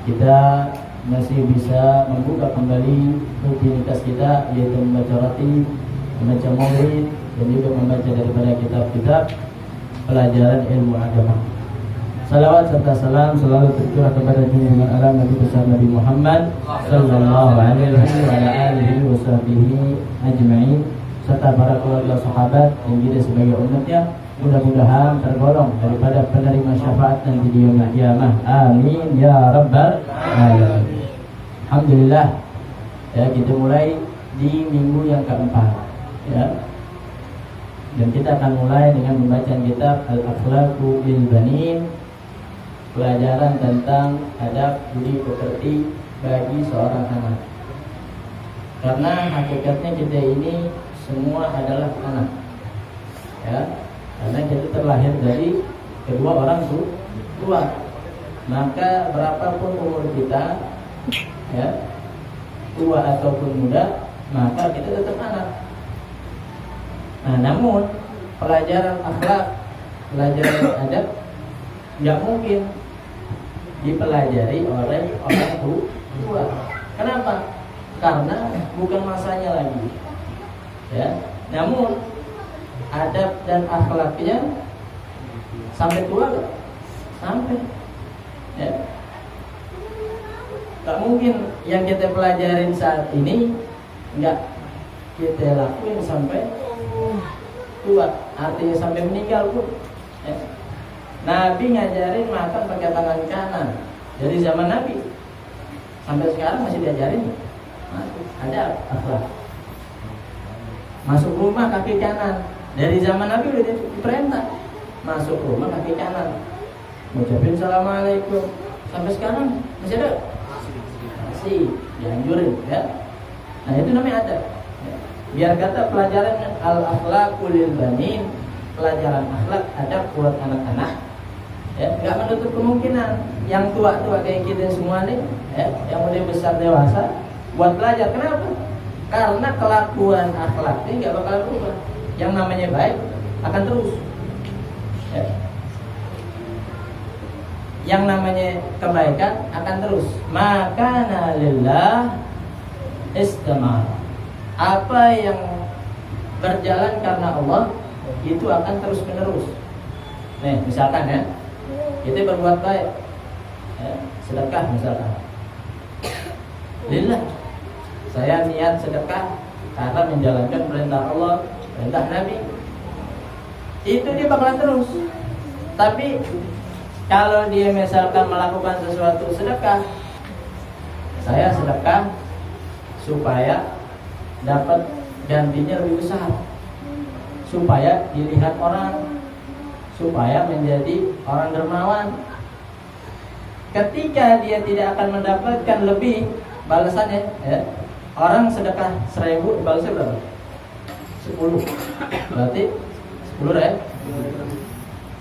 kita masih bisa membuka kembali rutinitas kita, yaitu membaca ratib, membaca maulid, dan juga membaca daripada kitab-kitab pelajaran ilmu agama. Salawat serta salam selalu tercurah kepada junjungan alam Nabi besar Nabi Muhammad sallallahu alaihi wa alihi wasahbihi ajma'in, serta para keluarga sahabat dan kita sebagai umatnya. Mudah-mudahan tergolong daripada penerima syafaat nanti di yaumil qiyamah. Amin ya rabbal alamin. Alhamdulillah, ya, kita mulai di minggu yang keempat, ya. Dan kita akan mulai dengan membaca kitab Al-Akhlaqu lil Banin, pelajaran tentang adab budi pekerti bagi seorang anak. Karena hakikatnya kita ini semua adalah anak, ya. Karena kita terlahir dari kedua orang tua. Maka berapapun umur kita, ya, tua ataupun muda, maka kita tetap anak. Nah, namun pelajaran akhlak, pelajaran adab nggak mungkin dipelajari oleh orang tua. Kenapa? Karena bukan masanya lagi, ya. Namun adab dan akhlaknya sampai tua gak? Sampai, ya. Gak mungkin yang kita pelajarin saat ini nggak kita lakuin sampai tua, artinya sampai meninggal pun, ya. Nabi ngajarin makan pakai tangan kanan dari zaman Nabi sampai sekarang masih diajarin. Ada akhlak. Masuk rumah kaki kanan dari zaman Nabi udah diperintah masuk rumah kaki kanan, ngucapin assalamualaikum. Sampai sekarang masih ada, masih dianjurin, ya. Nah, itu namanya adab, ya. Biar kata pelajaran al-akhlaqu lil banin, pelajaran akhlak adab buat anak-anak, ya, nggak menutup kemungkinan yang tua-tua kayak kita semua nih, ya, yang udah besar dewasa buat belajar. Kenapa? Karena kelakuan akhlak ini nggak bakal berubah. Yang namanya baik akan terus, ya. Yang namanya kebaikan akan terus. Maka lillah istamar. Apa yang berjalan karena Allah itu akan terus menerus. Nih, misalkan, ya, kita berbuat baik, ya, sedekah misalkan. Lillah, saya niat sedekah karena menjalankan perintah Allah, perintah Nabi. Itu dia bakalan terus. Tapi kalau dia misalkan melakukan sesuatu sedekah, saya sedekah supaya dapat gantinya lebih besar, supaya dilihat orang, supaya menjadi orang dermawan. Ketika dia tidak akan mendapatkan lebih balasannya, ya. Orang sedekah 1000 dibalasnya berapa? 10. Berarti 10 ya.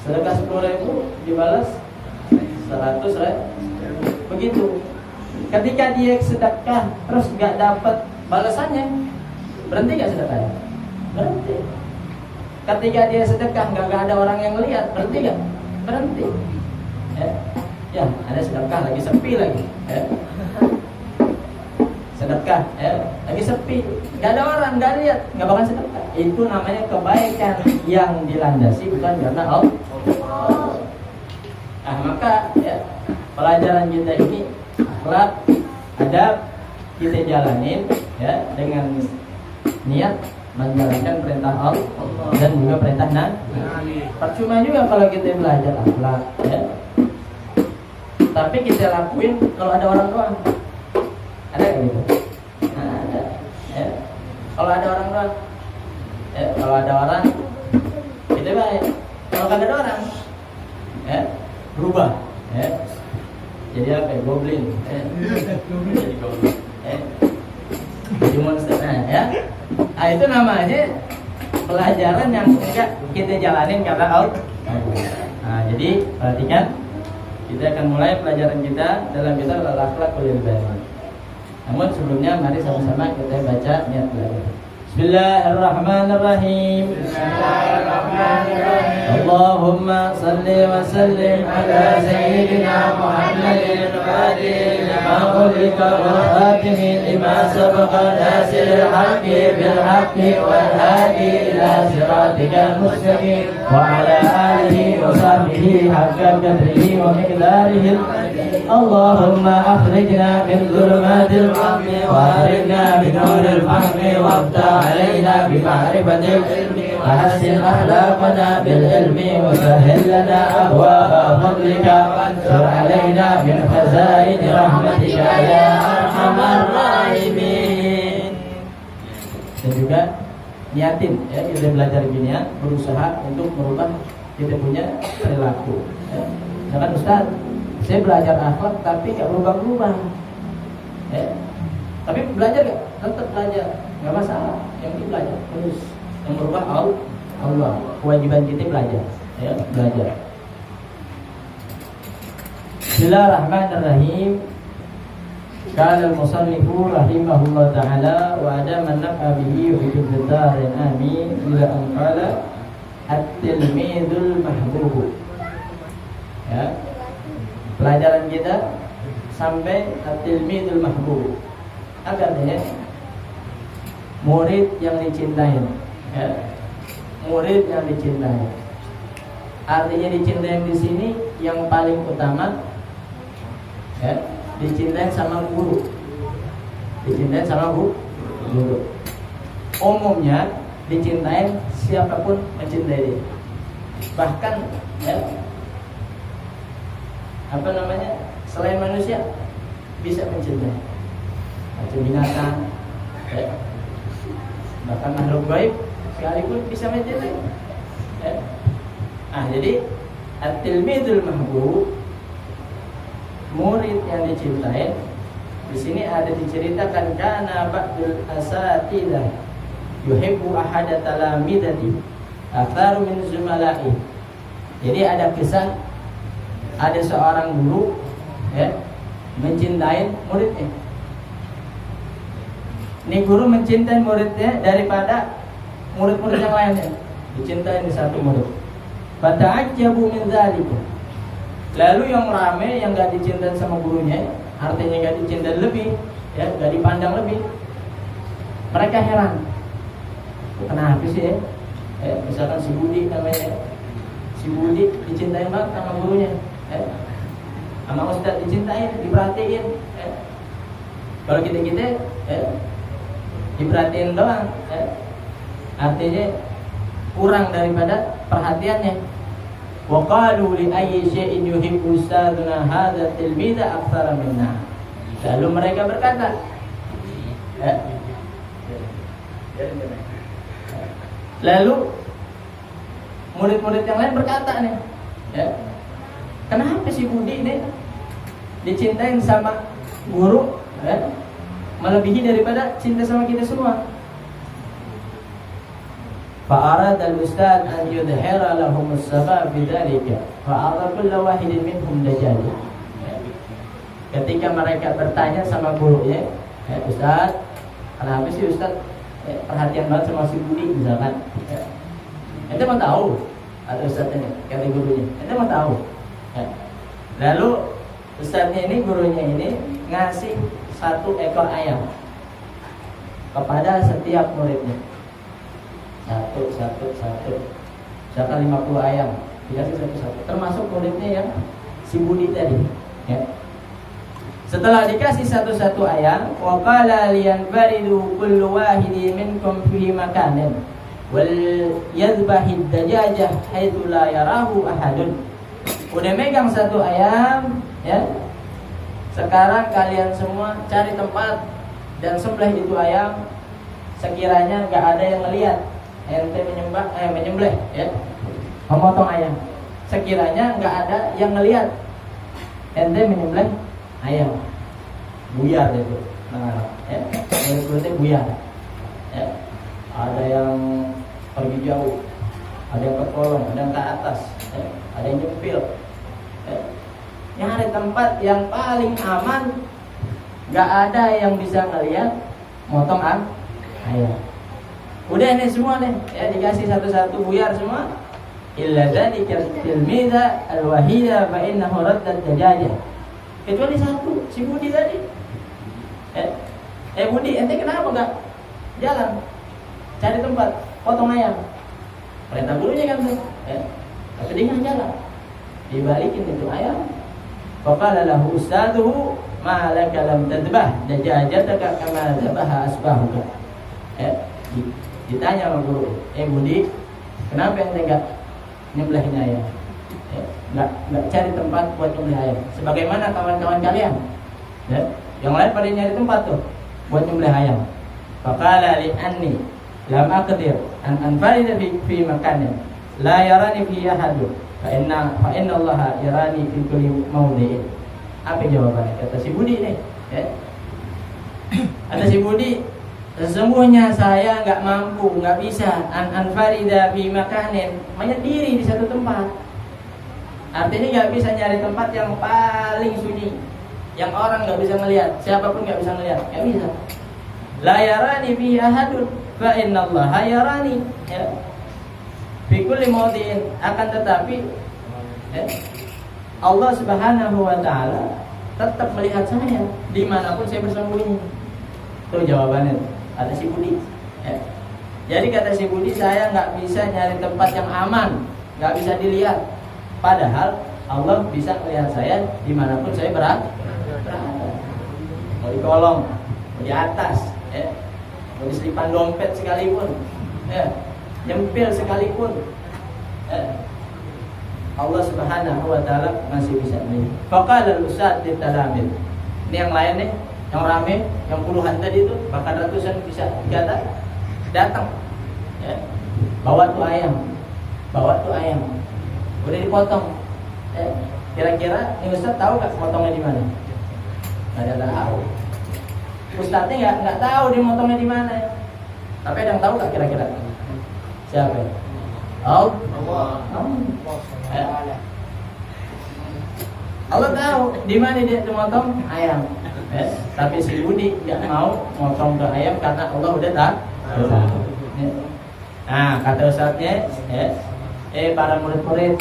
Sedekah 10.000 dibalas 100.000. Begitu. Ketika dia sedekah terus nggak dapat balasannya, berhenti nggak sedekahnya? Berhenti. Ketika dia sedekah nggak ada orang yang lihat, berhenti nggak? Berhenti. Ya, ada sedekah lagi sepi lagi, ya. Sedekah, ya, lagi sepi, nggak ada orang, nggak lihat, nggak bakal sedekah. Itu namanya kebaikan yang dilandasi bukan karena Allah. Nah, maka, ya, pelajaran kita ini akhlak, adab kita jalanin, ya, dengan niat menjalankan perintah Allah dan juga perintah Nabi. Percuma juga kalau kita belajar akhlak, ya, tapi kita lakuin kalau ada orang doang. Ada kayak gitu? Nah, ada, ya. Kalau ada orang doang, ya, kalau ada orang kita baik. Kalau nggak ada orang, ya, berubah, ya. Jadi apa? Goblin, ya. Jadi goblin, ya. Jadi monster, ya. Nah, itu namanya pelajaran yang enggak kita jalanin karena Allah. Nah, jadi perhatikan, kita akan mulai pelajaran kita dalam kitab Al-Akhlaqu lil Banin. Namun sebelumnya mari sama-sama kita baca niat belajar. Bismillahirrahmanirrahim. Allahumma salli wa sallim ala sayyidina Muhammadin fatihil lima ulika wal khatimi lima sabaqa nasiril haqqi bil haqqi wal hadi ila siratikal mustaqim wa ala alihi wa sahbihi haqqa qadrihi wa miqdarihi. Allahumma akhrijna min dhulumatil wahmi wa akhrijna min nuril fahmi waftah alaina bi ma'rifatil ilmi wa hassin akhlaqana bil ilmi wa sahhil lana abwaaba fadlika wansur alaina min khazain rahmatika ya arhamar rahimin. Dan juga niatin ya, kita belajar ginian, berusaha untuk merubah kita punya perilaku ya. Misalkan Ustaz, saya belajar akhlak tapi gak berubah-ubah ya. Tapi belajar gak? Tetap belajar, gak masalah. Yang kita belajar terus. Yang berubah Allah. Kewajiban kita belajar ya, belajar. Bismillahirrahmanirrahim. Qala al-musannifu rahimahullah ta'ala wa adama an-naf'a bihi fi darin amin ila an qala at-tilmidul mahbub. Ya. Pelajaran kita sampai at-tilmidul mahbub. Apa artinya? Murid yang dicintai ya. Murid yang dicintai. Artinya dicintai di sini yang paling utama ya, dicintai sama guru. Dicintai sama guru. Umumnya dicintai siapapun mencintai dia. Bahkan ya, apa namanya, selain manusia bisa mencintai macam binatang ya. Bahkan makhluk gaib sekalipun bisa mencintai ya. Jadi at-tilmidul mahbub, murid yang dicintai. Di sini ada diceritakan kana ba'dul asatidah yuhibbu ahada talamidati aktsaru min zumala'i. Jadi ada kisah, ada seorang guru ya, mencintai muridnya. Ini guru mencintai muridnya daripada murid-murid yang lainnya. Dicintai di satu murid. Fata'ajjabu min dzalika. Lalu yang rame yang gak dicintai sama gurunya, artinya gak dicintai lebih, ya, gak dipandang lebih. Mereka heran. Kenapa sih ya? Misalkan si Budi namanya. Si Budi dicintai banget sama gurunya. Sama Ustaz dicintain, diperhatiin Kalau kita diperhatiin doang artinya kurang daripada perhatiannya. Wa qalu li ayyi syai'in yuhibbu ustadzuna hadza tilmidha aktsara minna. Lalu mereka berkata lalu murid-murid yang lain berkata nih kenapa si Budi ini dicintain sama guru melebihi daripada cinta sama kita semua? Fa'arad al-ustad an yudhira lahum as-sabab bidzalika fa'arad kullu wahidin minhum dajjal. Ketika mereka bertanya sama gurunya, Ustaz, kenapa sih Ustaz perhatian banget sama si Budi misalkan? Ente mau tahu? Ada Ustaz ini, kata gurunya. Ente mau tahu? Lalu Ustaznya ini, gurunya ini ngasih 1 ekor ayam kepada setiap muridnya. Satu. Misalkan 50 ayam, dikasih satu-satu. Termasuk muridnya yang si Budi tadi. Setelah dikasih satu-satu ayam, wa qala liyanbaridu kullu wahidin minkum fi makanin wal yadhbahid dajajah haitsu la yarahu ahadun. Udah megang 1 ayam, ya. Sekarang kalian semua cari tempat dan sembelih itu ayam sekiranya enggak ada yang melihat. Ente menyembelih, ya. Memotong ayam. Sekiranya enggak ada yang melihat. Ente menyembelih ayam. Buyar itu. Nah, kulitnya buyar. Ya. Ada yang pergi jauh, ada yang ke kolong, ada yang ke atas, ya. Ada yang nyempil. Ya. Nyari tempat yang paling aman, nggak ada yang bisa ngelihat motong ayam. Udah nih semua nih, ya dikasih satu-satu buyar semua. Illa dzalika tilmiza al-wahida fa innahu raddat dajajah. Kecuali satu, si Budi tadi. Budi, ente kenapa enggak jalan cari tempat potong ayam? Perintah gurunya kan tuh. Tapi dia nggak jalan. Dibalikin itu ayam. Faqala lahu ustaduhu ma laka lam tadbah dajajataka kama dhabaha asbahuka. Ditanya sama guru, Budi, kenapa ente enggak nyembelihin ayam? Enggak cari tempat buat nyembelih ayam sebagaimana kawan-kawan kalian. Yang lain pada nyari tempat tuh buat nyembelih ayam. Faqala li anni lam aqdir an anfarida fi makanin la yarani fi ahadun fa inna Allah yarani fi kulli mawdi'in. Apa jawabannya? Kata si Budi nih, Kata si Budi, sesungguhnya saya enggak mampu, enggak bisa anfarida fi makanin, menyendiri di satu tempat. Artinya enggak bisa nyari tempat yang paling sunyi, yang orang enggak bisa melihat, siapapun enggak bisa melihat, enggak bisa. La yarani fi ahadun fa innallaha yarani fi kulli mawdi'in. Akan tetapi Allah Subhanahu wa taala tetap melihat saya dimanapun saya bersembunyi. Itu jawabannya kata si Budi. Jadi kata si Budi, saya nggak bisa nyari tempat yang aman, nggak bisa dilihat. Padahal Allah bisa melihat saya dimanapun saya berada. Mau di kolong, mau di atas, mau di selipan dompet sekalipun, nyempil sekalipun, Allah Subhanahu wa taala masih bisa melihat. Faqala al-ustad ditalamil. Ini yang lain nih, yang rame, yang puluhan tadi itu, bahkan ratusan bisa dikata datang. Bawa tuh ayam. Udah dipotong. Kira-kira ini Ustaz tahu nggak potongnya di mana? Nggak ada tahu. Ustaznya nggak tahu dia motongnya di mana. Tapi ada yang tahu nggak kira-kira? Siapa? Allah. Allah tahu di mana dia motong ayam. Tapi si Budi nggak mau motong ke ayam karena Allah udah tahu. Nah, kata Ustaznya, para murid-murid,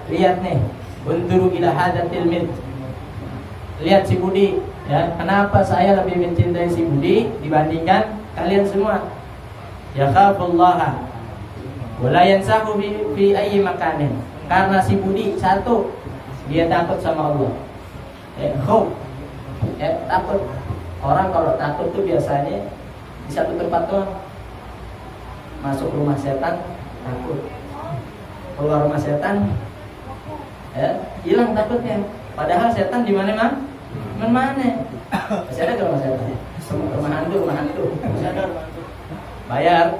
lihat nih, unduru ila hadatil mid. Lihat si Budi, kenapa saya lebih mencintai si Budi dibandingkan kalian semua? Yakhafullaha wa la yansahu fi ayyi makanin. Karena si Budi satu, dia takut sama Allah. Takut. Orang kalau takut tuh biasanya di satu tempat tuh masuk rumah setan takut, keluar rumah setan hilang takutnya. Padahal setan di mana mana? Masih ada rumah setan, rumah hantu. Masih ada. Bayar,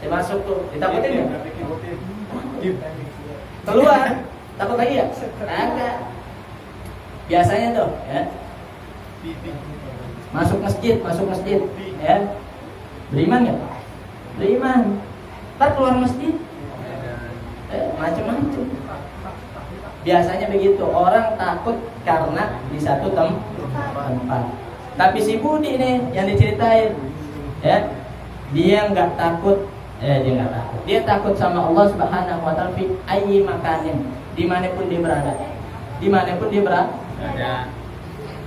dia masuk tuh, ditakutin nggak? Keluar, takut lagi ya? Agak. Biasanya tuh, masuk masjid, beriman nggak? Beriman. Ntar keluar masjid, macam-macam. Biasanya begitu, orang takut karena di satu tempat. Tapi si Budi nih yang diceritain, dia nggak takut. Dia takut sama Allah Subhanahu wa taala fi ayyi makanin, dimanapun dia berada.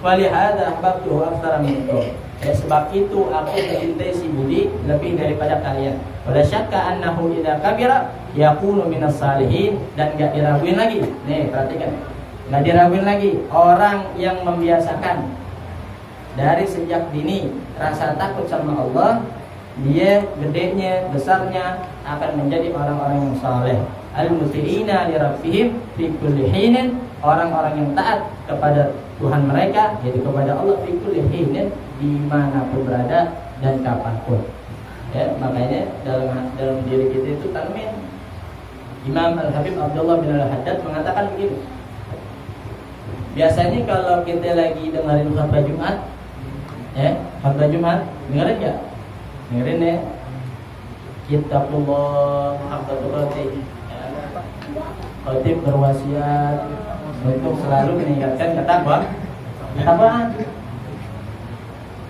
Walihada ahbabtuhu aktsara minkum. Sebab itu aku mencintai si Budi lebih daripada kalian. Wala syakka annahu idza kabira yakunu minas salihin. Dan enggak diraguin lagi. Nih, perhatikan. Enggak diraguin lagi orang yang membiasakan dari sejak dini rasa takut sama Allah, dia gedenya, besarnya akan menjadi orang-orang yang saleh. Al-muti'ina li rabbihim fi kulli hinin, orang-orang yang taat kepada Tuhan mereka, yaitu kepada Allah fi kulli hinin, dimanapun berada dan kapanpun. Makanya dalam diri kita itu tanmin. Imam Al-Habib Abdullah bin Al-Haddad mengatakan begini. Biasanya kalau kita lagi dengerin khutbah Jumat, khutbah Jumat, dengerin nggak? Dengerin ya. Kitabullah haqqa tuqatih. Khatib berwasiat untuk selalu meningkatkan ketakwaan.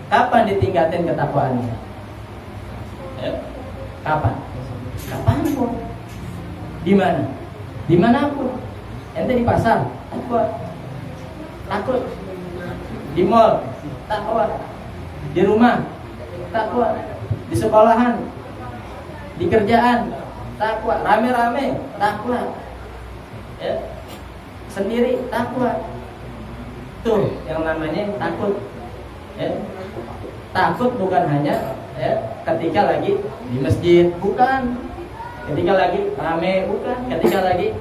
Kapan ditingkatin ketakwaannya? Ya. Kapan? Kapanpun. Di mana? Dimanapun. Ente di pasar, takut. Di mall, takut. Di rumah, takut. Di sekolahan, di kerjaan, takut. Rame-rame, takut. Ya. Sendiri, takut. Tuh yang namanya takut. Ya. Takut bukan hanya ketika lagi di masjid, bukan. Ketika lagi rame, bukan. Ketika lagi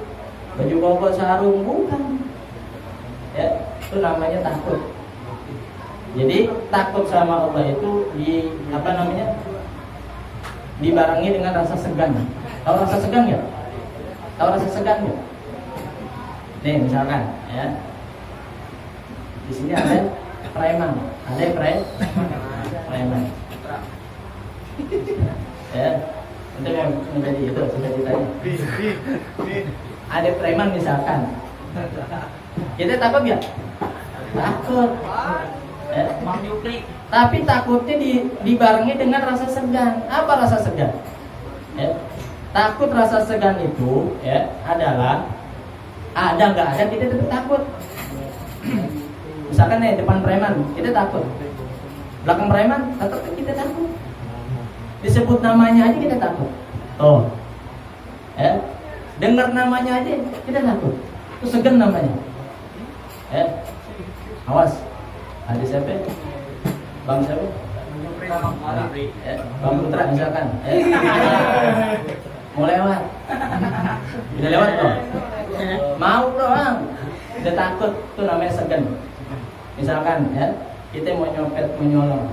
baju koko sarung, bukan. Ya, itu namanya takut. Jadi takut sama Allah itu dibarengi dengan rasa segan. Tahu rasa segan nggak? Tahu rasa segan nggak? Nih misalkan, ya. Di sini ada preman, preman. Ya, untuk yang menjadi itu sudah ditanya. Ada preman misalkan, kita takut nggak? Takut. Ya. Tapi takutnya dibarengi dengan rasa segan. Apa rasa segan? Ya. Takut rasa segan itu adalah ada nggak ada kita tetap takut. Misalkan nih depan preman kita takut, belakang preman tetap kita takut. Disebut namanya aja kita takut. Oh, dengar namanya aja kita takut. Itu segan namanya. Awas, ada siapa? Bang siapa? Bang Putra misalkan. Mau lewat, udah lewat toh. Mau doang, udah takut. Itu namanya segan. Misalkan kita mau nyopet, menyolong.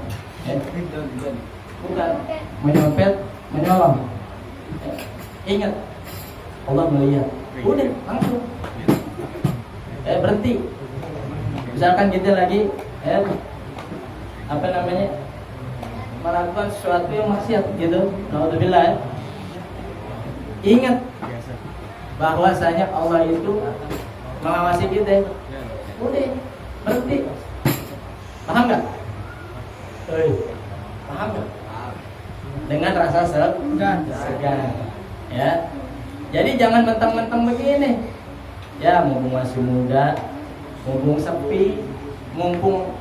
Bukan menyopet, menyolong. Ingat, Allah melihat. Udah langsung. Berhenti. Misalkan kita lagi melakukan sesuatu yang maksiat gitu. Naudzubillah. Ingat bahwasanya Allah itu mengawasi kita. Udah berhenti. Paham nggak? Paham nggak? Dengan rasa segan. Ya. Jadi jangan mentang-mentang begini. Ya, mumpung masih muda, mumpung sepi, mumpung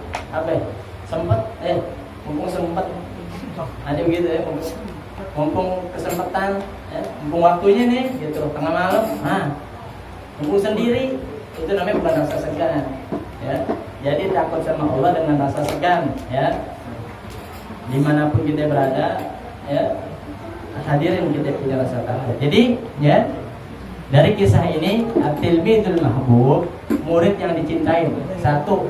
sempat. Ada begitu ya, mumpung kesempatan, mumpung waktunya nih, gitu, tengah malam. Nah, mumpung sendiri, itu namanya bukan rasa segan. Ya. Jadi takut sama Allah dengan rasa segan. Ya. Dimanapun kita berada, hadirin kita punya rasa takut. Jadi, dari kisah ini, at-tilmidul mahbub, murid yang dicintai. Satu,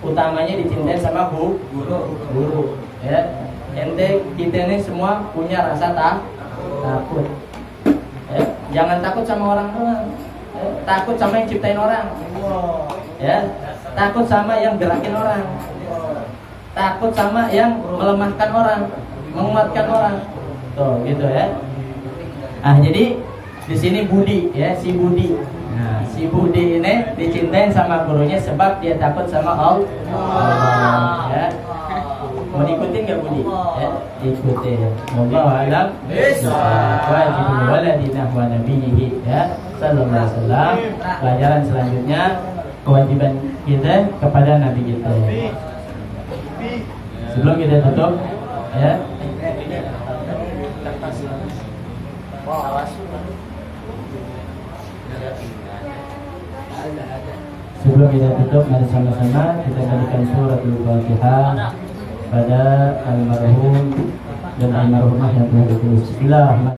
utamanya dicintai sama guru. Ya. Ente kita ini semua punya rasa takut. Jangan takut sama orang doang. Takut sama yang ciptain orang. Ya. Takut sama yang gerakin orang. Takut sama yang melemahkan orang, menguatkan orang. Tuh, gitu ya. Jadi di sini Budi, si Budi. Nah, si Budi ini dicintain sama gurunya sebab dia takut sama Allah. Ya. Mau diikutin nggak Budi? Ikutin. Wallahu a'lam bishawab. Wajibul waladina wa nabiyhi sallallahu alaihi wasallam. Pelajaran selanjutnya kewajiban kita kepada nabi kita. Sebelum kita tutup, sebelum kita tutup, mari sama-sama kita berikan surat Al-Fatihah pada almarhum dan almarhumah yang telah ditulis. Bismillahirrahmanirrahim.